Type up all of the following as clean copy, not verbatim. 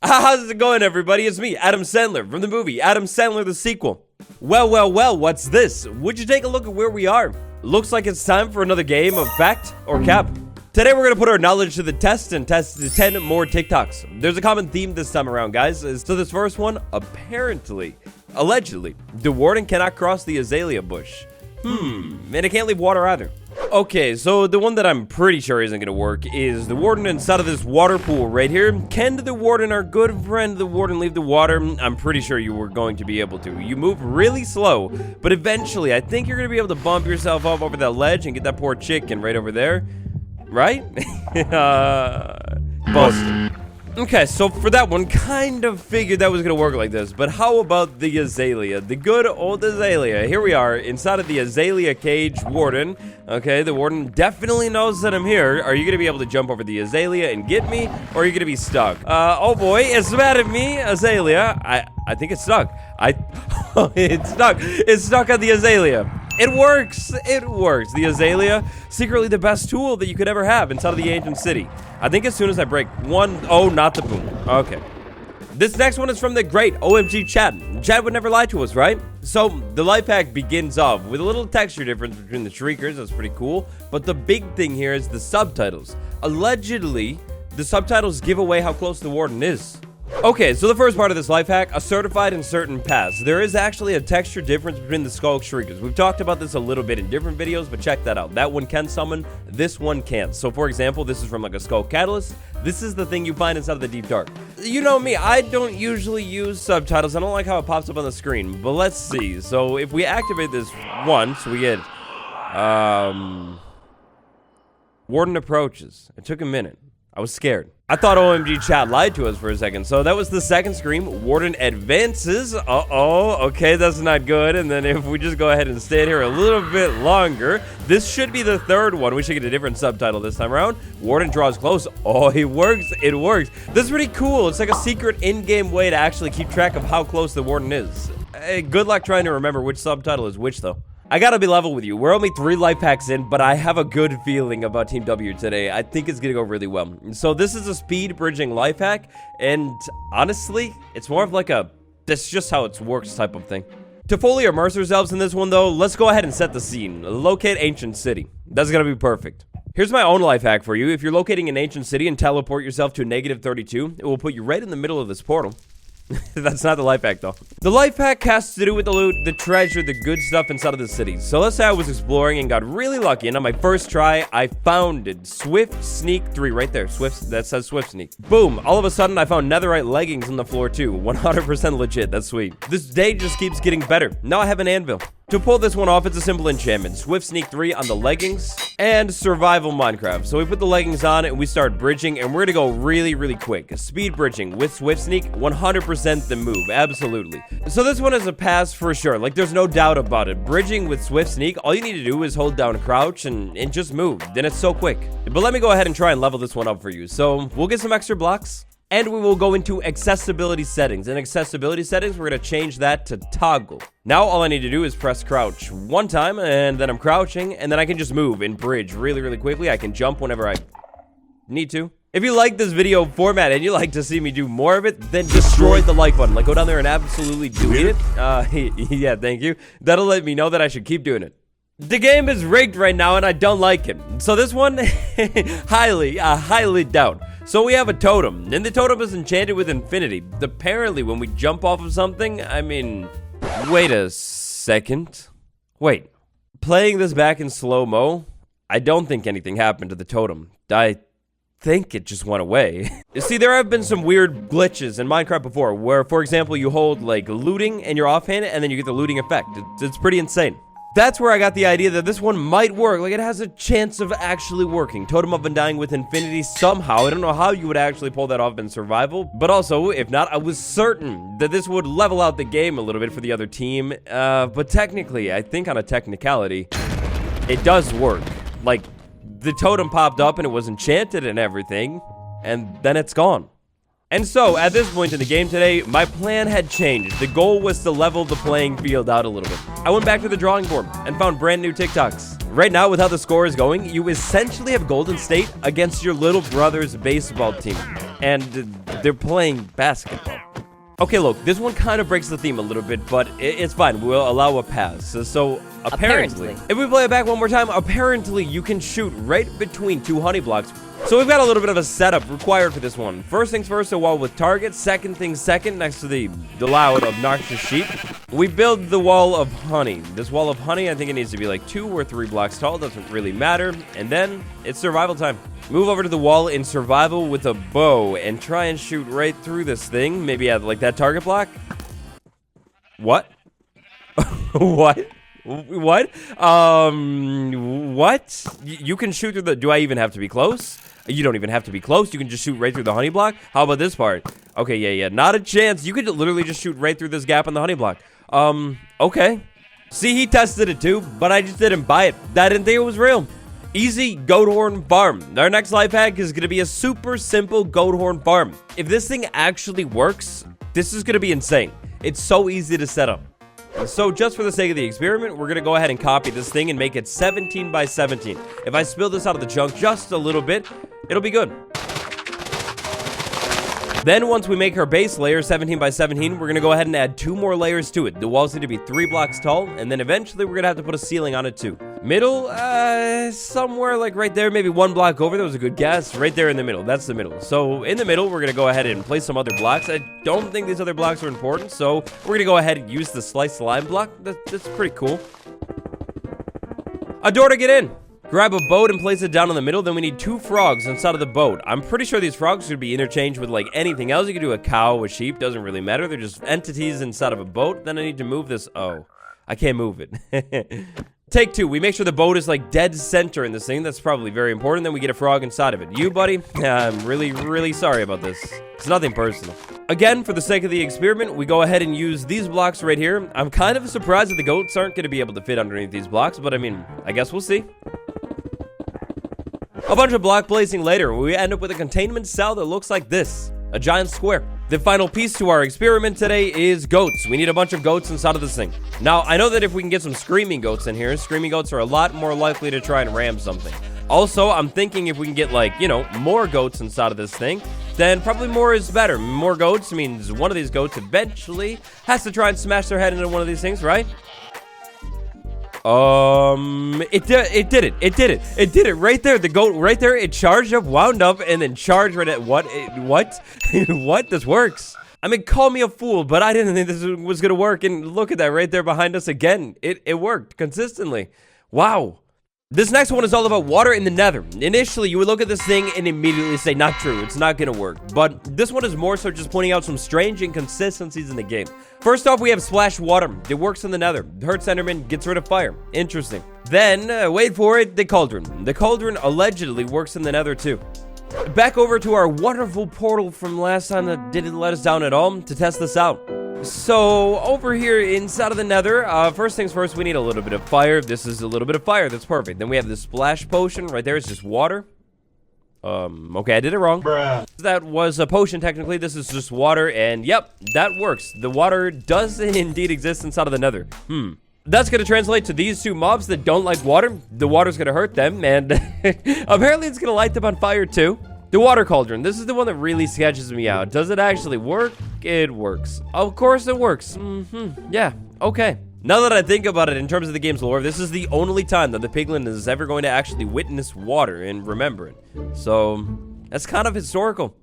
How's it going, everybody? It's me, Adam Sandler, from the movie Adam Sandler the sequel. Well, what's this? Would you take a look at where we are? Looks like it's time for another game of fact or cap. Today we're gonna put our knowledge to the test and test the 10 more TikToks. There's a common theme this time around, guys. So this first one, allegedly, the warden cannot cross the azalea bush. And it can't leave water either. Okay, so the one that I'm pretty sure isn't gonna work is the warden inside of this water pool right here. Can the warden, our good friend the warden, leave the water? I'm pretty sure you were going to be able to. You move really slow, but eventually I think you're gonna be able to bump yourself up over that ledge and get that poor chicken right over there. Right? Busted. Okay, so for that one, kind of figured that was gonna work like this, but how about the azalea? The good old azalea. Here we are, inside of the azalea cage warden. Okay, the warden definitely knows that I'm here. Are you gonna be able to jump over the azalea and get me, or are you gonna be stuck? Oh boy, it's mad at me, azalea. I think it's stuck. It's stuck. It's stuck on the azalea. It works. It works. The azalea, secretly the best tool that you could ever have inside of the ancient city. I think as soon as I break one, oh, not the boom. Okay. This next one is from the great OMG Chad. Chad would never lie to us, right? So the life hack begins off with a little texture difference between the shriekers. That's pretty cool. But the big thing here is the subtitles. Allegedly, the subtitles give away how close the warden is. Okay, so the first part of this life hack, a certified and certain pass. There is actually a texture difference between the Skulk Shriekers. We've talked about this a little bit in different videos, but check that out. That one can summon, this one can't. So for example, this is from like a Skulk Catalyst. This is the thing you find inside of the Deep Dark. You know me, I don't usually use subtitles. I don't like how it pops up on the screen, but let's see. So if we activate this once, we get, warden approaches. It took a minute. I was scared. I thought OMG Chat lied to us for a second. So that was the second scream. Warden advances. Okay, that's not good. And then if we just go ahead and stay here a little bit longer, this should be the third one. We should get a different subtitle this time around. Warden draws close. Oh, it works. It works. This is pretty cool. It's like a secret in-game way to actually keep track of how close the warden is. Hey, good luck trying to remember which subtitle is which, though. I gotta be level with you. We're only 3 life hacks in, but I have a good feeling about Team W today. I think it's gonna go really well. So this is a speed bridging life hack, and honestly, it's more of like a, that's just how it works type of thing. To fully immerse ourselves in this one though, let's go ahead and set the scene. Locate Ancient City. That's gonna be perfect. Here's my own life hack for you. If you're locating an Ancient City and teleport yourself to -32, it will put you right in the middle of this portal. That's not the life hack though. The life hack has to do with the loot, the treasure, the good stuff inside of the city. So let's say I was exploring and got really lucky, and on my first try, I found it. Swift Sneak 3 right there. That says Swift Sneak. Boom. All of a sudden, I found netherite leggings on the floor too. 100% legit. That's sweet. This day just keeps getting better. Now I have an anvil. To pull this one off, it's a simple enchantment. Swift Sneak 3 on the leggings and Survival Minecraft. So we put the leggings on and we start bridging, and we're gonna go really quick. Speed bridging with Swift Sneak, 100% the move, absolutely. So this one is a pass for sure, like there's no doubt about it. Bridging with Swift Sneak, all you need to do is hold down crouch and just move. Then it's so quick. But let me go ahead and try and level this one up for you. So we'll get some extra blocks. And we will go into accessibility settings. In accessibility settings, we're going to change that to toggle. Now, all I need to do is press crouch one time, and then I'm crouching, and then I can just move and bridge really quickly. I can jump whenever I need to. If you like this video format and you like to see me do more of it, then destroy the like button. Like, go down there and absolutely delete it. Yeah, thank you. That'll let me know that I should keep doing it. The game is rigged right now, and I don't like it. So this one, highly doubt. So we have a totem, and the totem is enchanted with infinity. Apparently, when we jump off of something, I mean, wait a second. Wait, playing this back in slow-mo, I don't think anything happened to the totem. I think it just went away. You see, there have been some weird glitches in Minecraft before, where, for example, you hold, like, looting in your offhand, and then you get the looting effect. It's pretty insane. That's where I got the idea that this one might work. Like, it has a chance of actually working. Totem of Undying with infinity somehow. I don't know how you would actually pull that off in survival. But also, if not, I was certain that this would level out the game a little bit for the other team. But technically, I think on a technicality, it does work. Like, the totem popped up and it was enchanted and everything. And then it's gone. And so, at this point in the game today, my plan had changed. The goal was to level the playing field out a little bit. I went back to the drawing board and found brand new TikToks. Right now, with how the score is going, you essentially have Golden State against your little brother's baseball team. and they're playing basketball. Okay, look, this one kind of breaks the theme a little bit, but it's fine. We'll allow a pass. So apparently, if we play it back one more time, apparently you can shoot right between 2 honey blocks. So we've got a little bit of a setup required for this one. First things first, a wall with target. Second things second, next to the loud, obnoxious sheep, we build the wall of honey. This wall of honey, I think it needs to be like 2 or 3 blocks tall. Doesn't really matter. And then it's survival time. Move over to the wall in survival with a bow and try and shoot right through this thing. Maybe at like that target block. What? What? What? What? You can shoot through the... Do I even have to be close? You don't even have to be close. You can just shoot right through the honey block. How about this part? Okay, yeah. Not a chance. You could literally just shoot right through this gap on the honey block. Okay. See, he tested it too, but I just didn't buy it. I didn't think it was real. Easy goat horn farm. Our next life hack is going to be a super simple goat horn farm. If this thing actually works, this is going to be insane. It's so easy to set up. So just for the sake of the experiment, we're going to go ahead and copy this thing and make it 17 by 17. If I spill this out of the chunk just a little bit, it'll be good. Then once we make our base layer 17 by 17, we're going to go ahead and add 2 more layers to it. The walls need to be 3 blocks tall, and then eventually we're going to have to put a ceiling on it too. Middle, somewhere like right there, maybe 1 block over. That was a good guess. Right there in the middle. That's the middle. So in the middle, we're going to go ahead and place some other blocks. I don't think these other blocks are important, so we're going to go ahead and use the sliced lime block. That's pretty cool. A door to get in. Grab a boat and place it down in the middle. Then we need 2 frogs inside of the boat. I'm pretty sure these frogs could be interchanged with like anything else. You could do a cow, a sheep, doesn't really matter. They're just entities inside of a boat. Then I need to move this. Oh, I can't move it. Take 2. We make sure the boat is like dead center in this thing. That's probably very important. Then we get a frog inside of it. You, buddy? I'm really sorry about this. It's nothing personal. Again, for the sake of the experiment, we go ahead and use these blocks right here. I'm kind of surprised that the goats aren't going to be able to fit underneath these blocks, but I mean, I guess we'll see. A bunch of block placing later, we end up with a containment cell that looks like this. A giant square. The final piece to our experiment today is goats. We need a bunch of goats inside of this thing. Now, I know that if we can get some screaming goats in here, screaming goats are a lot more likely to try and ram something. Also, I'm thinking if we can get like, you know, more goats inside of this thing, then probably more is better. More goats means one of these goats eventually has to try and smash their head into one of these things, right? It did it right there. The goat right there, it charged up, wound up, and then charged right at what? What? This works. I mean, call me a fool, but I didn't think this was gonna work, and look at that right there behind us again. It worked consistently. Wow. This next one is all about water in the nether. Initially, you would look at this thing and immediately say, not true, it's not gonna work. But this one is more so just pointing out some strange inconsistencies in the game. First off, we have splash water. It works in the nether. Hurts Enderman, gets rid of fire. Interesting. Then, wait for it, the cauldron. The cauldron allegedly works in the nether too. Back over to our wonderful portal from last time that didn't let us down at all to test this out. So, over here inside of the nether, first things first, we need a little bit of fire. This is a little bit of fire. That's perfect. Then we have the splash potion. Right there, it's just water. Okay, I did it wrong. Bruh. That was a potion, technically. This is just water, and yep, that works. The water does indeed exist inside of the nether. That's going to translate to these 2 mobs that don't like water. The water's going to hurt them, and apparently it's going to light them on fire, too. The water cauldron. This is the one that really sketches me out. Does it actually work? It works. Of course it works. Yeah, okay. Now that I think about it in terms of the game's lore, this is the only time that the piglin is ever going to actually witness water and remember it. So, that's kind of historical.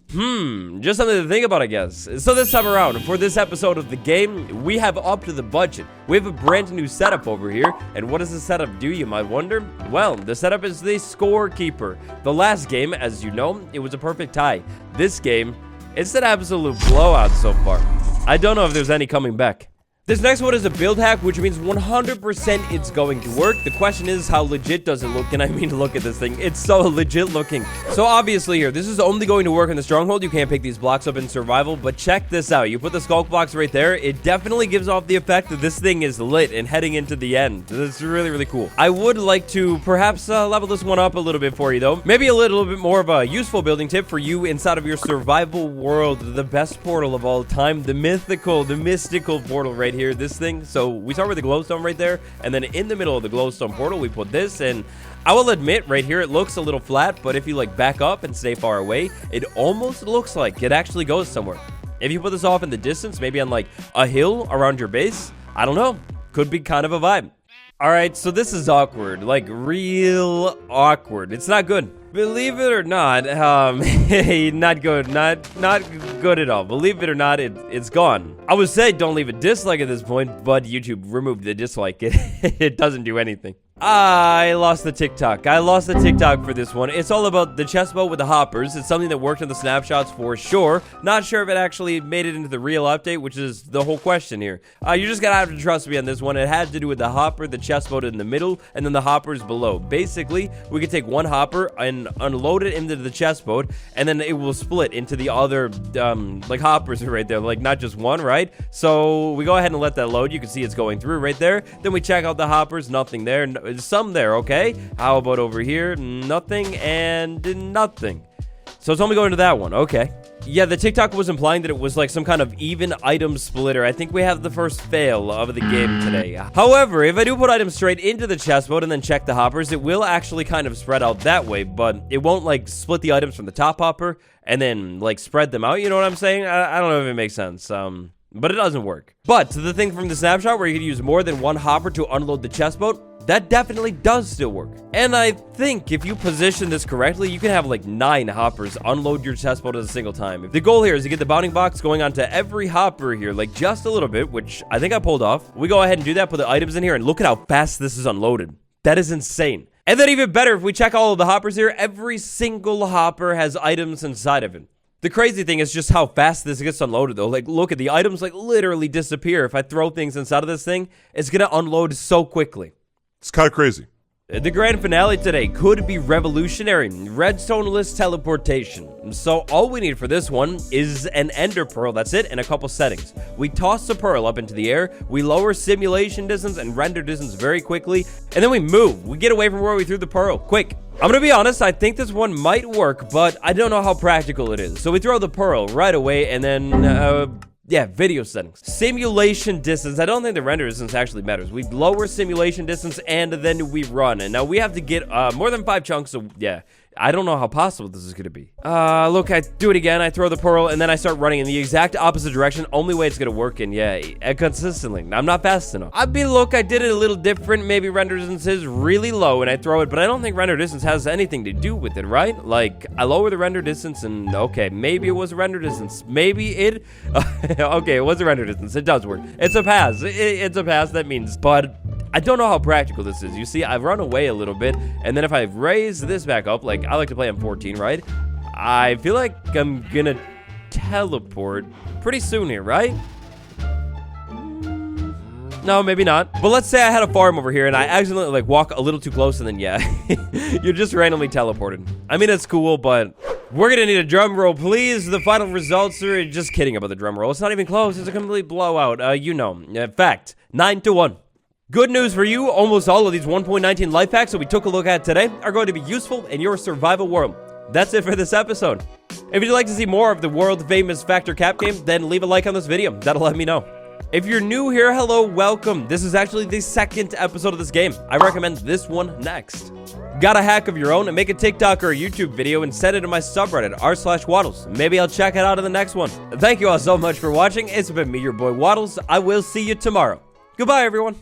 Just something to think about, I guess. So this time around, for this episode of the game, we have upped the budget. We have a brand new setup over here. And what does the setup do, you might wonder? Well, the setup is the scorekeeper. The last game, as you know, it was a perfect tie. This game, it's an absolute blowout so far. I don't know if there's any coming back. This next one is a build hack, which means 100% it's going to work. The question is, how legit does it look? And I mean, look at this thing. It's so legit looking. So obviously here, this is only going to work in the stronghold. You can't pick these blocks up in survival, but check this out. You put the skulk blocks right there. It definitely gives off the effect that this thing is lit and heading into the end. It's really cool. I would like to perhaps level this one up a little bit for you, though. Maybe a little bit more of a useful building tip for you inside of your survival world. The best portal of all time. The mythical, the mystical portal right right here, this thing. So we start with the glowstone right there, and then in the middle of the glowstone portal, we put this, and I will admit, right here, it looks a little flat, but if you, like, back up and stay far away, it almost looks like it actually goes somewhere. If you put this off in the distance, maybe on, like, a hill around your base, I don't know. Could be kind of a vibe. All right, so this is awkward, like, real awkward. It's not good. Believe it or not, not good, not good at all. Believe it or not, it's gone. I would say don't leave a dislike at this point, but YouTube removed the dislike. It doesn't do anything. I lost the TikTok. I lost the TikTok for this one. It's all about the chest boat with the hoppers. It's something that worked in the snapshots for sure. Not sure if it actually made it into the real update, which is the whole question here. You're just gonna have to trust me on this one. It had to do with the hopper, the chest boat in the middle, and then the hoppers below. Basically, we could take one hopper and unload it into the chest boat, and then it will split into the other, like, hoppers right there. Like, not just one, right? So we go ahead and let that load. You can see it's going through right there. Then we check out the hoppers. Nothing there. Some there, okay? How about over here? Nothing and nothing. So it's only going to that one, okay. Yeah, the TikTok was implying that it was like some kind of even item splitter. I think we have the first fail of the game today. However, if I do put items straight into the chest boat and then check the hoppers, it will actually kind of spread out that way, but it won't like split the items from the top hopper and then like spread them out, you know what I'm saying? I don't know if it makes sense. But it doesn't work. But the thing from the snapshot where you could use more than one hopper to unload the chest boat, that definitely does still work. And I think if you position this correctly, you can have like 9 hoppers unload your chest boat at a single time. The goal here is to get the bounding box going onto every hopper here, like just a little bit, which I think I pulled off. We go ahead and do that, put the items in here, and look at how fast this is unloaded. That is insane. And then even better, if we check all of the hoppers here, every single hopper has items inside of it. The crazy thing is just how fast this gets unloaded, though. Like, look at the items, like, literally disappear. If I throw things inside of this thing, it's gonna unload so quickly. It's kind of crazy. The grand finale today could be revolutionary. Redstone-less teleportation. So all we need for this one is an ender pearl, that's it, and a couple settings. We toss the pearl up into the air, we lower simulation distance and render distance very quickly, and then we move. We get away from where we threw the pearl, quick. I'm gonna be honest, I think this one might work, but I don't know how practical it is. So we throw the pearl right away, and then, yeah, video settings. Simulation distance. I don't think the render distance actually matters. We lower simulation distance, and then we run. And now we have to get more than 5 chunks, so yeah. I don't know how possible this is going to be. Look, I do it again. I throw the pearl, and then I start running in the exact opposite direction. Only way it's going to work, and yeah, consistently. I'm not fast enough. Look, I did it a little different. Maybe render distance is really low, and I throw it, but I don't think render distance has anything to do with it, right? Like, I lower the render distance, and okay, maybe it was a render distance. Maybe it... okay, it was a render distance. It does work. It's a pass. It's a pass, that means, but... I don't know how practical this is. You see, I've run away a little bit, and then if I raise this back up, like, I like to play on 14, right? I feel like I'm gonna teleport pretty soon here, right? No, maybe not. But let's say I had a farm over here, and I accidentally, like, walk a little too close, and then, yeah, you're just randomly teleported. I mean, it's cool, but... We're gonna need a drum roll, please. The final results are... Just kidding about the drum roll. It's not even close. It's a complete blowout. You know. Fact. 9-1. Good news for you, almost all of these 1.19 life hacks that we took a look at today are going to be useful in your survival world. That's it for this episode. If you'd like to see more of the world-famous Factor Cap game, then leave a like on this video. That'll let me know. If you're new here, hello, welcome. This is actually the 2nd episode of this game. I recommend this one next. Got a hack of your own? Make a TikTok or a YouTube video and send it to my subreddit, r/Waddles. Maybe I'll check it out in the next one. Thank you all so much for watching. It's been me, your boy Waddles. I will see you tomorrow. Goodbye, everyone.